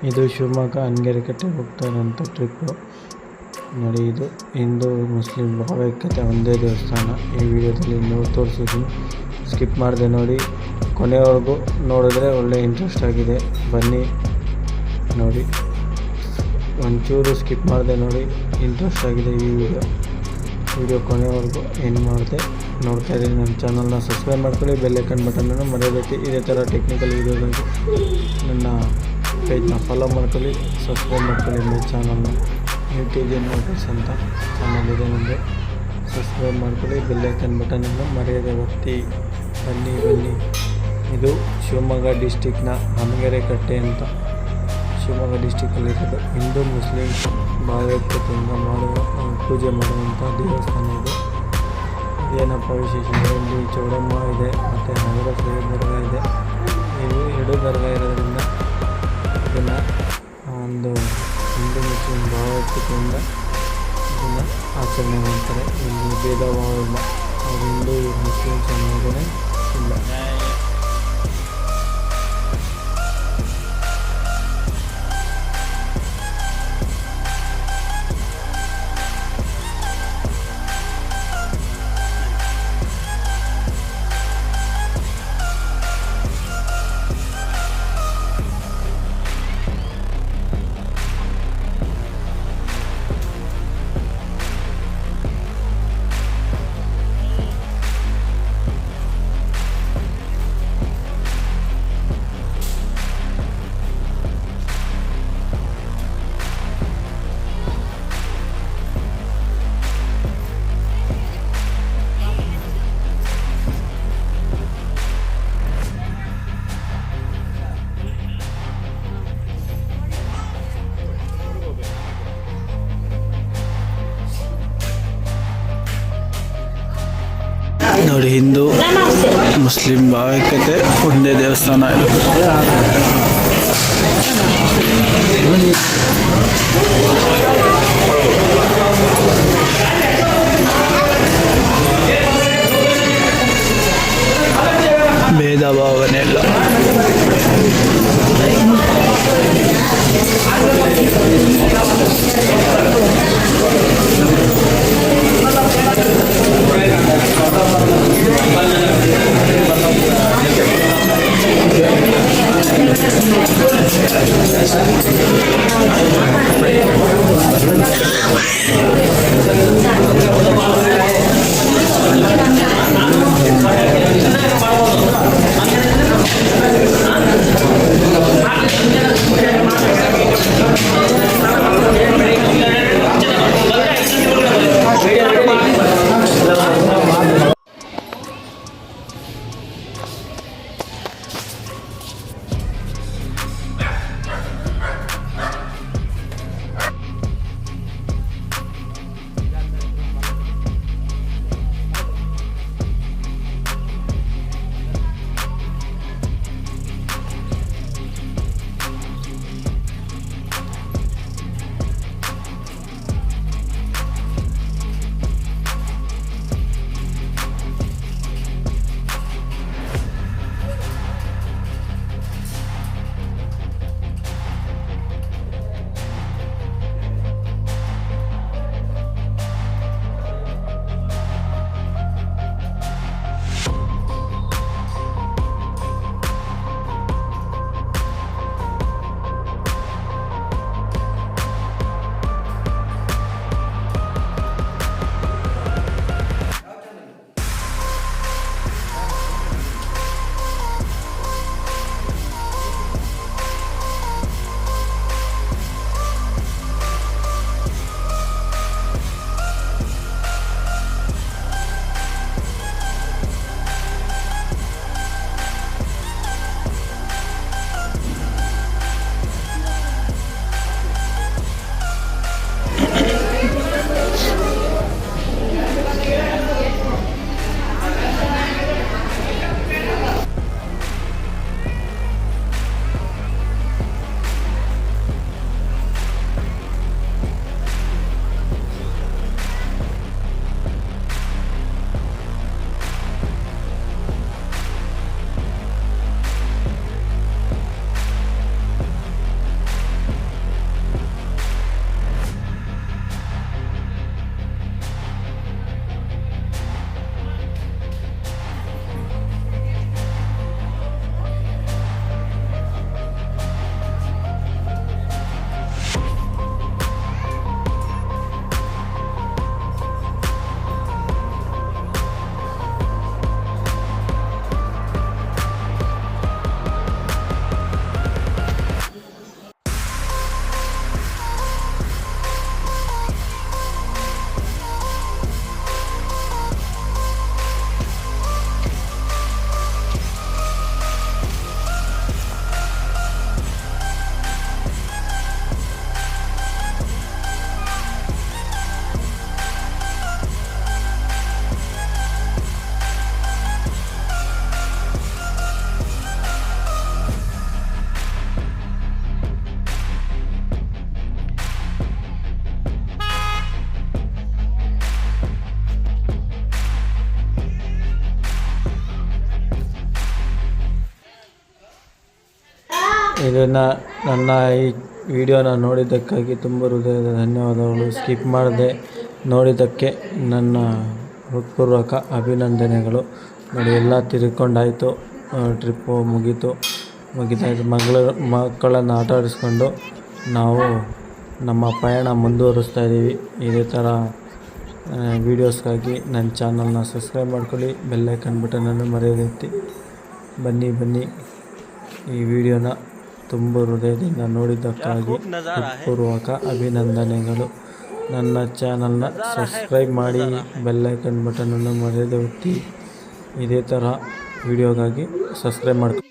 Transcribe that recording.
ಇದು ಶಿವಮೊಗ್ಗ ಹನ್ಗೆರೆಕಟ್ಟೆಗೆ ಹೋಗ್ತಾ ಇರೋಂಥ ಟ್ರಿಪ್ಪು ನೋಡಿ. ಇದು ಹಿಂದೂ ಮುಸ್ಲಿಂ ಭಾವೈಕ್ಯತೆ ಒಂದೇ ದೇವಸ್ಥಾನ. ಈ ವಿಡಿಯೋದಲ್ಲಿ ತೋರಿಸಿದ್ದೀನಿ, ಸ್ಕಿಪ್ ಮಾಡಿದೆ ನೋಡಿ. ಕೊನೆವರೆಗೂ ನೋಡಿದ್ರೆ ಒಳ್ಳೆ ಇಂಟ್ರೆಸ್ಟ್ ಆಗಿದೆ, ಬನ್ನಿ ನೋಡಿ. ಒಂಚೂರು ಸ್ಕಿಪ್ ಮಾಡಿದೆ ನೋಡಿ, ಇಂಟ್ರೆಸ್ಟ್ ಆಗಿದೆ ಈ ವಿಡಿಯೋ ಕೊನೆವರೆಗೂ ಏನು ಮಾಡಿದೆ ನೋಡ್ತಾ ಇದ್ದೀನಿ. ನನ್ನ ಚಾನಲ್ನ ಸಬ್ಸ್ಕ್ರೈಬ್ ಮಾಡ್ಕೊಳ್ಳಿ, ಬೆಲ್ ಐಕನ್ ಬಟನನ್ನು ಮರೆಯಬೇಕು. ಇದೇ ಥರ ಟೆಕ್ನಿಕಲ್ ವೀಡಿಯೋಗಾಗಿ ನನ್ನ ಪೇಜ್ನ ಫಾಲೋ ಮಾಡ್ಕೊಳ್ಳಿ, ಸಬ್ಸ್ಕ್ರೈಬ್ ಮಾಡ್ಕೊಳ್ಳಿ. ನನ್ನ ಚಾನಲ್ನ UTJ ನೋಟಿಸ್ ಅಂತ ಚಾನಲ್ ಇದೆ ನಮ್ಮದು, ಸಬ್ಸ್ಕ್ರೈಬ್ ಮಾಡ್ಕೊಳ್ಳಿ, ಬೆಲ್ ಐಕನ್ ಬಟನನ್ನು ಮರೆಯದೆ ಒತ್ತಿ. ಬನ್ನಿ. ಇದು ಶಿವಮೊಗ್ಗ ಡಿಸ್ಟಿಕ್ನ ಹನಗೆರೆಕಟ್ಟೆ ಅಂತ ಶಿವಮೊಗ್ಗ ಡಿಸ್ಟಿಕ್ಕಲ್ಲಿರೋದು. ಹಿಂದೂ ಮುಸ್ಲಿಂ ಭಾವೈಕ್ಯತೆಯಿಂದ ಪೂಜೆ ಮಾಡುವಂಥ ದೇವಸ್ಥಾನ ಇದು. ಏನಪ್ಪ ವಿಶೇಷ ಅಂದರೆ ಇಲ್ಲಿ ಚೌಡಮ್ಮ ಇದೆ ಮತ್ತು ನಗರ ದರ್ಗಾ ಇದೆ. ಇವು ಎರಡು ದರ್ಗಾ ಇರೋದ್ರಿಂದ ಇದನ್ನು ಒಂದು ಹಿಂದೂ ಮುಸ್ಲಿಂ ಭಾವೈಕ್ಯತೆಯಿಂದ ಇದನ್ನು ಆಚರಣೆ ಮಾಡ್ತಾರೆ. ಇಲ್ಲಿ ಭೇದ ಭಾವ ಇಲ್ಲ, ಅವರು ಹಿಂದೂ ಮುಸ್ಲಿಮ್ಸ್ ಅನ್ನೋದೇ ಇಲ್ಲ. ನೋಡಿ, ಹಿಂದೂ ಮುಸ್ಲಿಂ ಭಾವೈಕ್ಯತೆ ಒಂದೇ ದೇವಸ್ಥಾನ ಇದು. ಭೇದ ಭಾವನೆ ಇಲ್ಲ. ಇದನ್ನು ನನ್ನ ಈ ವಿಡಿಯೋನ ನೋಡಿದ್ದಕ್ಕಾಗಿ ತುಂಬ ಹೃದಯದ ಧನ್ಯವಾದಗಳು. ಸ್ಕಿಪ್ ಮಾಡದೆ ನೋಡಿದ್ದಕ್ಕೆ ನನ್ನ ಹೃತ್ಪೂರ್ವಕ ಅಭಿನಂದನೆಗಳು. ನೋಡಿ, ಎಲ್ಲ ತಿರ್ಕೊಂಡಾಯಿತು, ಟ್ರಿಪ್ಪು ಮುಗಿತಾಯಿತು. ಮಕ್ಕಳನ್ನು ಆಟ ಆಡಿಸ್ಕೊಂಡು ನಾವು ನಮ್ಮ ಪಯಣ ಮುಂದುವರಿಸ್ತಾ ಇದ್ದೀವಿ. ಇದೇ ಥರ ವೀಡಿಯೋಸ್ಗಾಗಿ ನನ್ನ ಚಾನಲ್ನ ಸಬ್ಸ್ಕ್ರೈಬ್ ಮಾಡ್ಕೊಳ್ಳಿ, ಬೆಲ್ ಐಕಾನ್ ಬಟನನ್ನು ಮರೆಯದೆ ಒತ್ತಿ. ಬನ್ನಿ ಈ ವಿಡಿಯೋನ ತುಂಬ ಹೃದಯದಿಂದ ನೋಡಿದ್ದಕ್ಕಾಗಿ ಹೃತ್ಪೂರ್ವಕ ಅಭಿನಂದನೆಗಳು. ನನ್ನ ಚಾನಲ್ನ ಸಬ್ಸ್ಕ್ರೈಬ್ ಮಾಡಿ, ಬೆಲ್ ಐಕಾನ್ ಬಟನನ್ನು ಮರೆಯದೆ ಒತ್ತಿ. ಇದೇ ಥರ ವಿಡಿಯೋಗಾಗಿ ಸಬ್ಸ್ಕ್ರೈಬ್ ಮಾಡ್ಕೊಳ್ಳಿ.